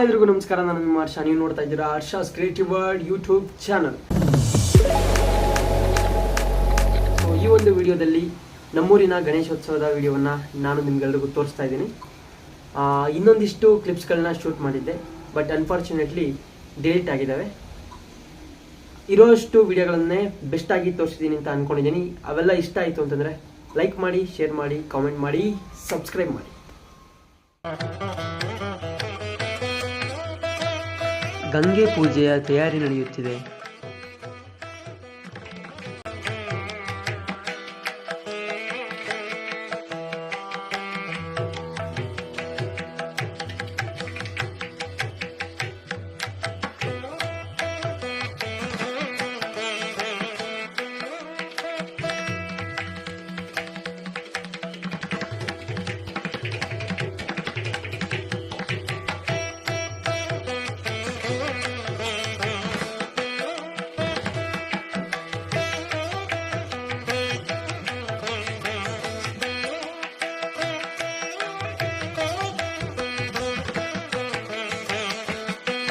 ಎಲ್ಲರಿಗೂ ನಮಸ್ಕಾರ. ನಾನು ನಿಮ್ಮ ಹರ್ಷ. ನೀವು ನೋಡ್ತಾ ಇದ್ದೀರಾ Harsha's creative world YouTube channel. So ಈ ಒಂದು ವಿಡಿಯೋದಲ್ಲಿ ನಮ್ಮೂರಿನ ಗಣೇಶೋತ್ಸವದ ವಿಡಿಯೋವನ್ನು ನಾನು ನಿಮ್ಗೆಲ್ರಿಗೂ ತೋರಿಸ್ತಾ ಇದ್ದೀನಿ. ಇನ್ನೊಂದಿಷ್ಟು ಕ್ಲಿಪ್ಸ್ಗಳನ್ನ ಶೂಟ್ ಮಾಡಿದ್ದೆ, ಬಟ್ ಅನ್ಫಾರ್ಚುನೇಟ್ಲಿ ಡಿಲೀಟ್ ಆಗಿದ್ದಾವೆ. ಇರೋಷ್ಟು ವಿಡಿಯೋಗಳನ್ನೇ ಬೆಸ್ಟಾಗಿ ತೋರಿಸಿದ್ದೀನಿ ಅಂತ ಅಂದ್ಕೊಂಡಿದ್ದೀನಿ. ಅವೆಲ್ಲ ಇಷ್ಟ ಆಯಿತು ಅಂತಂದರೆ ಲೈಕ್ ಮಾಡಿ, ಶೇರ್ ಮಾಡಿ, ಕಾಮೆಂಟ್ ಮಾಡಿ, ಸಬ್ಸ್ಕ್ರೈಬ್ ಮಾಡಿ. ಗಂಗೆ ಪೂಜೆಯ ತಯಾರಿ ನಡೆಯುತ್ತಿದೆ.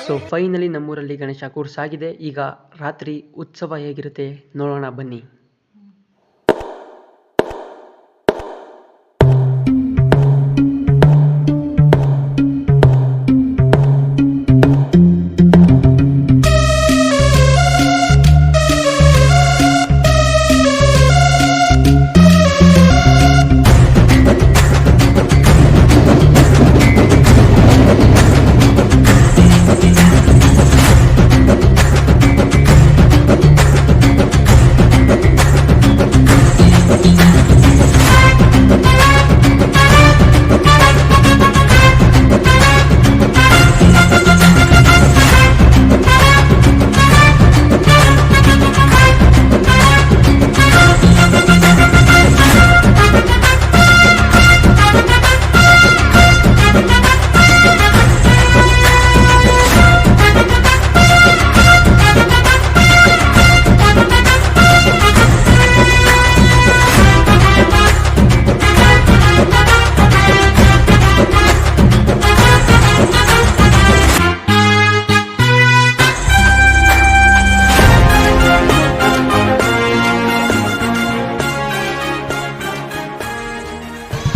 ಸೊ ಫೈನಲಿ ನಮ್ಮೂರಲ್ಲಿ ಗಣೇಶ ಕೂರ್ಸಾಗಿದೆ. ಈಗ ರಾತ್ರಿ ಉತ್ಸವ ಹೇಗಿರುತ್ತೆ ನೋಡೋಣ ಬನ್ನಿ.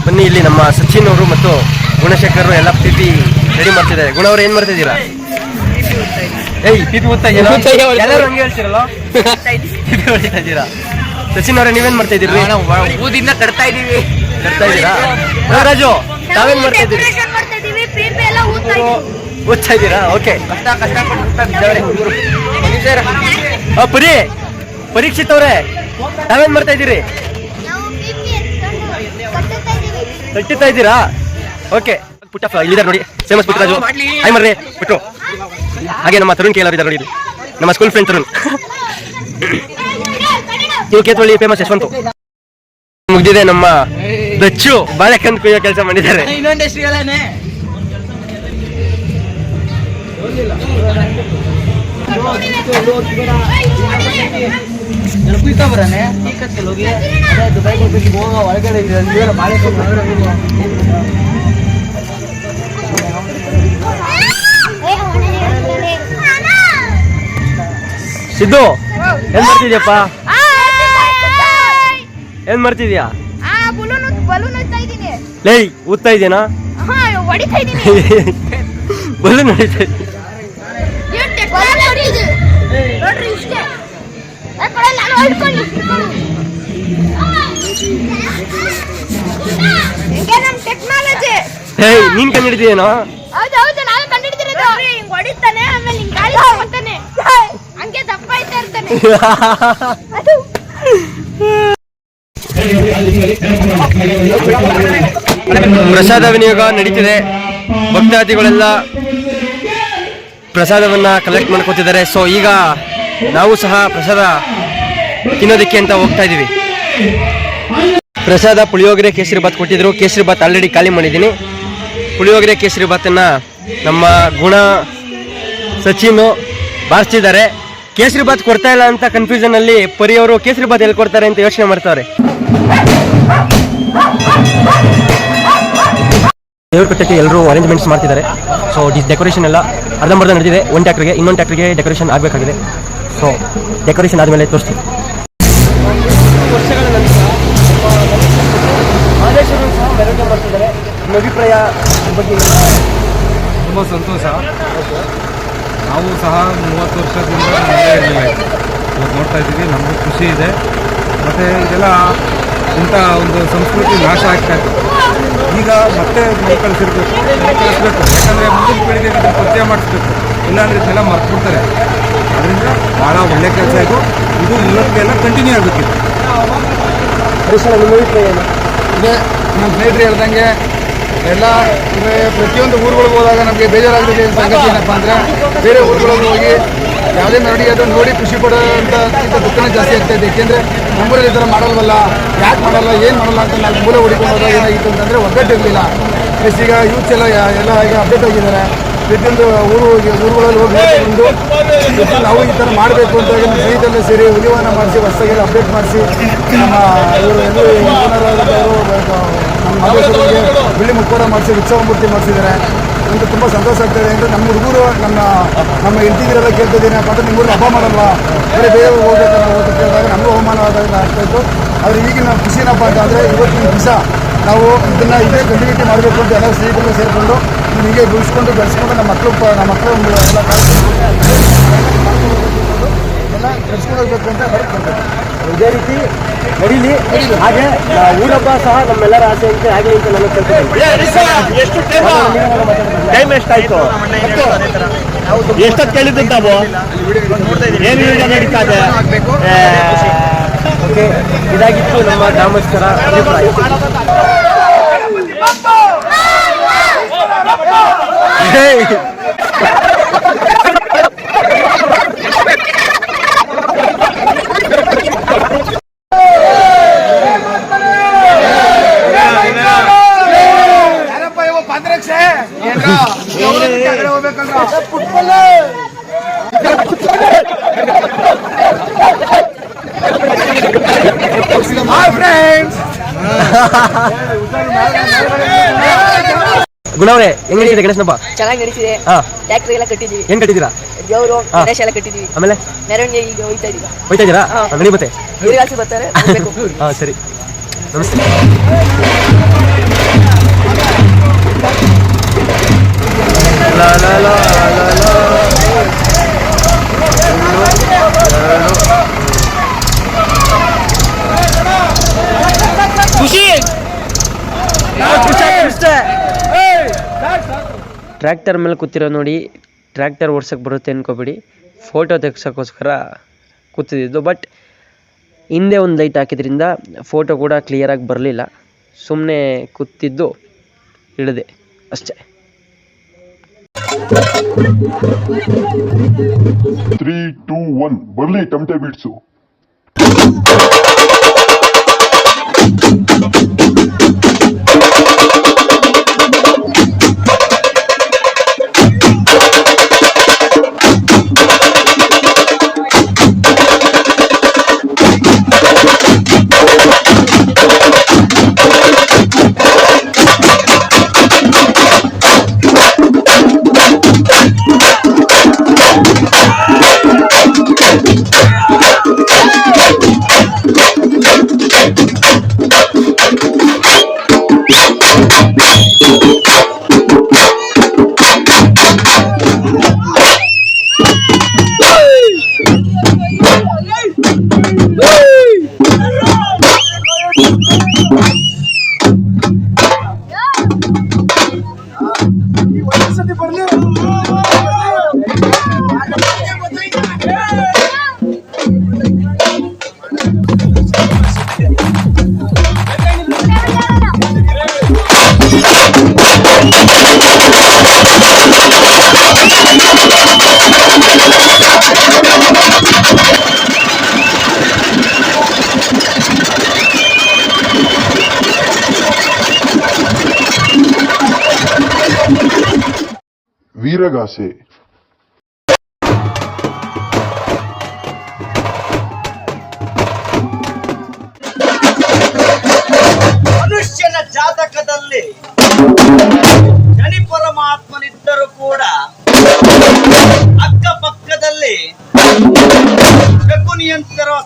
ಬನ್ನಿ, ಇಲ್ಲಿ ನಮ್ಮ ಸಚಿನ್ ಅವರು ಮತ್ತು ಗುಣಶೇಖರ್ ಎಲ್ಲ ಪಿಪಿ ರೆಡಿ ಮಾಡ್ತಿದ್ದಾರೆ. ಗುಣ ಅವ್ರು ಏನ್ ಮಾಡ್ತಿದ್ದೀರಾ? ಪಿಪಿ ಓದ್ತಾ ಇದ್ದೀರಾ? ಎಲ್ಲರೂ ಹಂಗೆ ಹೇಳ್ತಿರಲ್ಲ, ಪಿಪಿ ಹೊಡಿತಾ ಇದ್ದೀರಾ? ಸಚಿನ್ ಅವರೇ ನೀವೇನ್ ಮಾಡ್ತಾ ಇದ್ದೀರಿ? ಊದಿಂದ ಕಟ್ತಾ ಇದೀವಿ. ಕಟ್ತಾ ಇದ್ದೀರಾ? ರಾಜು ತಾವೇನ್ ಮಾಡ್ತಾ ಇದ್ದೀರಿ? ಓದ್ತಾ ಇದ್ದೀರಾ? ಓಕೆ. ಪರೀಕ್ಷಿತ್ ಅವರೇ ತಾವೇನ್ ಮಾಡ್ತಾ ಇದ್ದೀರಿ? ಕಟ್ಟುತ್ತಾ ಇದ್ದೀರಾ? ಓಕೆ. ಪುಟ್ಟ ಇಲ್ಲಿದ್ದಾರೆ ನೋಡಿ, ಫೇಮಸ್ ಪುಟ್ಟರಾಜು. ಹಾಯ್ ಮರ್ರಿ ಬಿಟ್ಟು. ಹಾಗೆ ನಮ್ಮ ತರುಣ್ ಕೇಳರ್ ಇದ್ದಾರೆ ನೋಡಿ, ನಮ್ಮ ಸ್ಕೂಲ್ ಫ್ರೆಂಡ್ ತರುಣ್. ನೀವು ಕೇತವಳ್ಳಿ ಫೇಮಸ್ ಯಶವಂತು. ಮುಗ್ದಿದೆ ನಮ್ಮ ದಚ್ಚು ಬಾಳೆಕಂದ್ ಕುಯ್ಯೋ ಕೆಲಸ ಮಾಡಿದ್ದಾರೆ. ಸಿದ್ದು ಏನ್ ಮಾಡ್ತಿದ್ಯಪ್ಪ? ಏನ್ ಮಾಡ್ತಿದ್ಯಾ? ಲೇ ಊದ್ತಾ ಇದೀನಾ? ಬಲೂನ್ ಹೊಡಿತಾ ಇದ್ದೀನಿ. ನೀನ್ ಕಂಡು ಹಿಡಿದೇನೋ? ಪ್ರಸಾದ ವಿನಿಯೋಗ ನಡೀತಿದೆ. ಭಕ್ತಾದಿಗಳೆಲ್ಲ ಪ್ರಸಾದವನ್ನ ಕಲೆಕ್ಟ್ ಮಾಡ್ಕೊತಿದ್ದಾರೆ. ಸೊ ಈಗ ನಾವು ಸಹ ಪ್ರಸಾದ ತಿನ್ನೋದಕ್ಕೆ ಅಂತ ಹೋಗ್ತಾ ಇದೀವಿ. ಪ್ರಸಾದ ಪುಳಿಯೋಗರೆ ಕೇಸರಿ ಬಾತ್ ಕೊಟ್ಟಿದ್ರು. ಕೇಸರಿ ಬಾತ್ ಆಲ್ರೆಡಿ ಖಾಲಿ ಮಾಡಿದ್ದೀನಿ. ಪುಳಿಯೋಗರೆ ಕೇಸರಿ ಬಾತನ್ನ ನಮ್ಮ ಗುಣ ಸಚಿನ್ ಬಾರಿಸ್ತಿದ್ದಾರೆ. ಕೇಸರಿ ಬಾತ್ ಕೊಡ್ತಾ ಇಲ್ಲ ಅಂತ ಕನ್ಫ್ಯೂಷನ್ ಅಲ್ಲಿ ಪರಿಯವರು ಕೇಸರಿ ಬಾತ್ ಎಲ್ಲಿ ಕೊಡ್ತಾರೆ ಅಂತ ಯೋಚನೆ ಮಾಡ್ತಾರೆ. ದೇವ್ರ ಕಟ್ಟಕ್ಕೆ ಎಲ್ಲರೂ ಅರೇಂಜ್ಮೆಂಟ್ಸ್ ಮಾಡ್ತಿದ್ದಾರೆ. ಸೊ ಡೆಕೋರೇಷನ್ ಎಲ್ಲ ಅರ್ಧಂಬರ್ಧ ನಡೆದಿದೆ. ಒಂದು ಟ್ಯಾಕ್ಟ್ರಿಗೆ ಇನ್ನೊಂದು ಟ್ಯಾಕ್ಟ್ರಿಗೆ ಡೆಕೋರೇಷನ್ ಆಗಬೇಕಾಗಿದೆ. ಸೊ ಡೆಕೋರೇಷನ್ ಆದಮೇಲೆ ತೋರಿಸ್ತೀವಿ. ವರ್ಷಗಳ ನಂತರ ಮಾದೇಶ್ವರರು ಸಹ ಮೆರವಣಿಗೆ ಮಾಡ್ತಿದ್ದಾರೆ. ನಿಮ್ಮ ಅಭಿಪ್ರಾಯ ಬಗ್ಗೆ? ತುಂಬ ಸಂತೋಷ. ನಾವು ಸಹ 30 ವರ್ಷದಿಂದ ಇರಲಿಲ್ಲ. ಇವತ್ತು ನೋಡ್ತಾ ಇದ್ದೀವಿ, ನಮಗೂ ಖುಷಿ ಇದೆ. ಮತ್ತು ಇದೆಲ್ಲ ಇಂಥ ಒಂದು ಸಂಸ್ಕೃತಿ ನಾಶ ಆಗ್ತಾ ಇತ್ತು. ಈಗ ಮತ್ತೆ ಕಳಿಸಬೇಕು, ಯಾಕಂದರೆ ಮುಂದಿನ ಪೀಳಿಗೆಗೆ ಇದನ್ನು ಪರಿಚಯ ಮಾಡಿಸ್ಬೇಕು. ಇಲ್ಲಾಂದರೆ ಇದೆಲ್ಲ ಮರ್ತ್ಬಿಡ್ತಾರೆ. ಅದರಿಂದ ಭಾಳ ಒಳ್ಳೆ ಕೆಲಸ ಇದು. ಇದು ಇವತ್ತಿಗೆಲ್ಲ ಕಂಟಿನ್ಯೂ ಆಗಬೇಕಿತ್ತು. ಇದೆ ನಮ್ಮ ಸ್ನೇಹಿತರು ಹೇಳ್ದಂಗೆ ಎಲ್ಲ ಅಂದರೆ ಪ್ರತಿಯೊಂದು ಊರುಗಳಿಗೆ ಹೋದಾಗ ನಮಗೆ ಬೇಜಾರಾಗಲಿದೆ ಸಂಗತಿ ಏನಪ್ಪ ಅಂದರೆ ಬೇರೆ ಊರುಗಳಿಗೆ ಹೋಗಿ ಯಾವುದೇ ಮೆರವಣಿಗೆ ಅದನ್ನು ನೋಡಿ ಖುಷಿ ಪಡೋಂಥ ದುಃಖನೇ ಜಾಸ್ತಿ ಆಗ್ತಾಯಿದೆ. ಏಕೆಂದರೆ ನಮ್ಮೂರಲ್ಲಿ ಈ ಥರ ಮಾಡಲ್ವಲ್ಲ, ಯಾಕೆ ಮಾಡಲ್ಲ, ಏನು ಮಾಡಲ್ಲ ಅಂತ ನಾವು ಮೂಲೆ ಹೊಡಿಕೊಂಡು ಹೋದಾಗ ಏನಾಗಿತ್ತು ಅಂತಂದರೆ ಒಗ್ಗಟ್ಟಿರಲಿಲ್ಲ. ಪ್ಲಸ್ ಈಗ ಯೂತ್ಸ್ ಎಲ್ಲ ಈಗ ಅಪ್ಡೇಟ್ ಆಗಿದ್ದಾರೆ. ಪ್ರತಿಯೊಂದು ಊರುಗಳಲ್ಲಿ ಹೋಗಿ ನೋಡಿಕೊಂಡು ನಾವು ಈ ಥರ ಮಾಡಬೇಕು ಅಂತ ನಮ್ಮ ಸ್ನೇಹಿತರೆಲ್ಲ ಸೇರಿ ಉದ್ಯೋಗನ ಮಾಡಿಸಿ ಹೊಸದಾಗೆಲ್ಲ ಅಪ್ಡೇಟ್ ಮಾಡಿಸಿ ನಮ್ಮ ಇವರು ನಮ್ಮ ಮಾದೇಶ್ವರಿಗೆ ಬೆಳ್ಳಿ ಮುಖವಾಡ ಮಾಡಿಸಿ ಉತ್ಸವ ಮೂರ್ತಿ ಮಾಡಿಸಿದ್ದಾರೆ. ಅಂತ ತುಂಬ ಸಂತೋಷ ಆಗ್ತಾಯಿದೆ. ಅಂದರೆ ನಮ್ಮ ಹುಡುಗರು ನಮ್ಮ ಹೆಂಡತಿದಿರೆಲ್ಲ ಕೇಳ್ತಿದ್ದೇನೆ ಪಾತ್ರ ನಿಮ್ಮೂರು ಹಬ್ಬ ಮಾಡಲ್ವಾ, ಬೇರೆ ಹೋಗ್ಬೇಕಲ್ಲ ಅಂತ ಕೇಳಿದಾಗ ನಮಗೂ ಅವಮಾನವಾದಾಗ ಆಗ್ತಾಯಿತ್ತು. ಆದರೆ ಈಗಿನ ಖುಷಿನಪ್ಪ ಅಂತ ಅಂದರೆ ಇವತ್ತಿನ ದಿವಸ ನಾವು ಇದನ್ನು ಇದೇ ಕಂಟಿನ್ಯೂಟಿ ಮಾಡಬೇಕು ಅಂತ ಎಲ್ಲ ಸ್ನೇಹಿತರು ಸೇರಿಕೊಂಡು ಹೀಗೆ ಬೆಳೆಸ್ಕೊಂಡು ನಮ್ಮ ಮಕ್ಕಳು ಎಲ್ಲ ಎಲ್ಲ ಬೆಳೆಸ್ಕೊಂಡು ಹೋಗ್ಬೇಕು ಅಂತ ಬರುತ್ತೆ. ಇದೇ ರೀತಿ ನಡೀಲಿ. ಹಾಗೆ ಊರಬ್ಬ ಸಹ ನಮ್ಮೆಲ್ಲರ ಆಸೆ ಅಂತ ಹಾಗೆ ಅಂತ ನಾನು ಟೈಮ್ ಎಷ್ಟಾಯ್ತು? ಎಷ್ಟೊತ್ತು ಕೇಳಿದ್ದು ತಾವು? ಏನು ನಡೀತಾ ಇದೆ? ಓಕೆ, ಇದಾಗಿತ್ತು ನಮ್ಮ ಗ್ರಾಮಸ್ಥರ ಅಭಿಪ್ರಾಯ. ಗುಣವ್ರೆ ಹೆಂಗ್ ನಡೀತಿದೆ ಗಣೇಶ್ ಹಬ್ಬ? ಚೆನ್ನಾಗಿ ನಡೀತಿದೆ. ಟ್ಯಾಕ್ಟ್ರಿ ಎಲ್ಲ ಕಟ್ಟಿದೀವಿ. ಏನ್ ಕಟ್ಟಿದ್ದೀರಾ? ದೇವರು ಗಣೇಶ ಎಲ್ಲ ಕಟ್ಟಿದೀವಿ. ಆಮೇಲೆ ಮೆರವಣಿಗೆ ಈಗ ಹೋಯ್ತಾ ಇದೀವಿ. ಹೋಯ್ತಾ ಇದ್ದೀರಾ? ನಡಿ ಮತ್ತೆ ನೀರಿಗಾಸಿ ಬರ್ತಾರೆ. ಹಾ ಸರಿ, ನಮಸ್ತೆ. ಟ್ರ್ಯಾಕ್ಟರ್ ಮೇಲೆ ಕೂತಿರೋ ನೋಡಿ, ಟ್ರ್ಯಾಕ್ಟರ್ ಓಡ್ಸೋಕ್ಕೆ ಬರುತ್ತೆ ಅನ್ಕೋಬೇಡಿ. ಫೋಟೋ ತೆಗ್ಸೋಕ್ಕೋಸ್ಕರ ಕೂತಿದ್ದು. ಬಟ್ ಹಿಂದೆ ಒಂದು ಲೈಟ್ ಹಾಕಿದ್ರಿಂದ ಫೋಟೋ ಕೂಡ ಕ್ಲಿಯರಾಗಿ ಬರಲಿಲ್ಲ. ಸುಮ್ಮನೆ ಕೂತಿದ್ದು ಇಳಿದೆ ಅಷ್ಟೇ. 3, 2, 1 ಬರ್ಲಿ ಟಮಟೆ ಬಿಡ್ಸು. ವೀರಗಾಸೆ ಮನುಷ್ಯನ ಜಾತಕದಲ್ಲಿ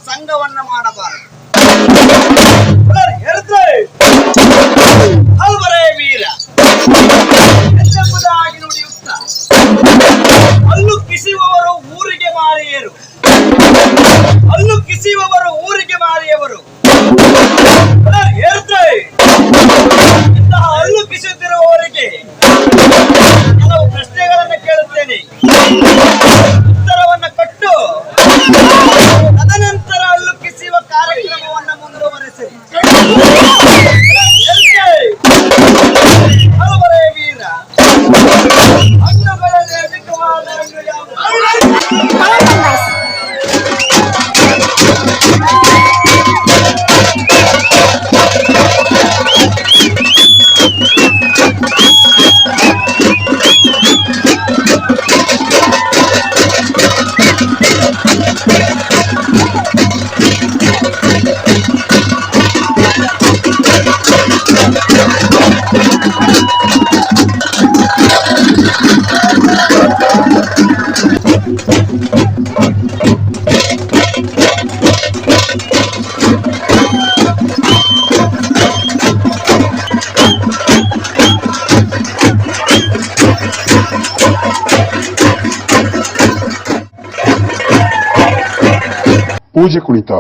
ಸಂಘವನ್ನ ಮಾಡಬಾರದು. ಹೇಳಿದ್ರೆ ಅಲ್ವರೇ ವೀರ ಎಂಬುದಾಗಿ ನುಡಿಯುತ್ತ ಅಲ್ಲು ಕಿಸಿಯುವವರು ಊರಿಗೆ ಮಾರಿಯರು, ಅಲ್ಲು ಕಿಸಿಯುವವರು ಊರಿಗೆ ಮಾರಿಯವರು. ಹೇಳಿದ್ರೆ ಇಂತಹ ಹಲ್ಲು ಕಿಸುತ್ತಿರುವವರಿಗೆ ಕೆಲವು ಪ್ರಶ್ನೆಗಳನ್ನು ಕೇಳುತ್ತೇನೆ, ಉತ್ತರವನ್ನು ಕೊಟ್ಟು ತದನಂತರ ಹಲ್ಲು ಕಿಸಿಯುವ ಕಾರ್ಯಕ್ರಮವನ್ನು ಮುಂದುವರೆಸಿ. ಹಲವರೇ ವೀರ, ಹಣ್ಣುಗಳಲ್ಲಿ ಅಧಿಕವಾದ ಹಣ್ಣು ಯಾವುದು? ಪೂಜೆ ಕುಣಿತ.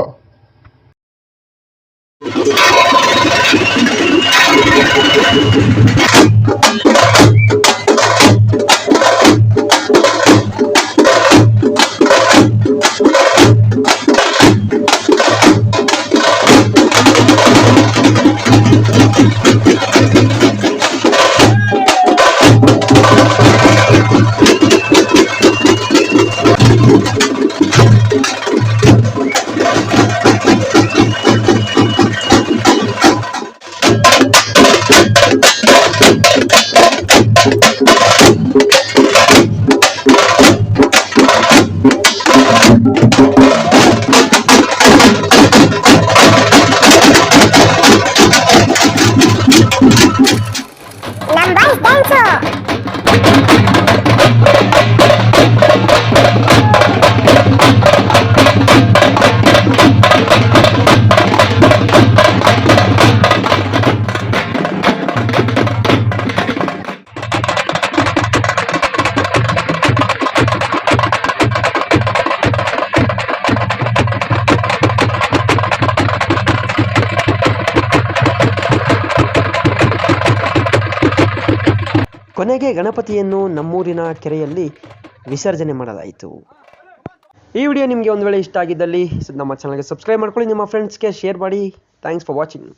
ಕೊನೆಗೆ ಗಣಪತಿಯನ್ನು ನಮ್ಮೂರಿನ ಕೆರೆಯಲ್ಲಿ ವಿಸರ್ಜನೆ ಮಾಡಲಾಯಿತು. ಈ ವಿಡಿಯೋ ನಿಮಗೆ ಒಂದು ವೇಳೆ ಇಷ್ಟ ಆಗಿದ್ದಲ್ಲಿ ನಮ್ಮ ಚಾನಲ್ಗೆ ಸಬ್ಸ್ಕ್ರೈಬ್ ಮಾಡ್ಕೊಳ್ಳಿ, ನಿಮ್ಮ ಫ್ರೆಂಡ್ಸ್ಗೆ ಶೇರ್ ಮಾಡಿ. Thanks for watching.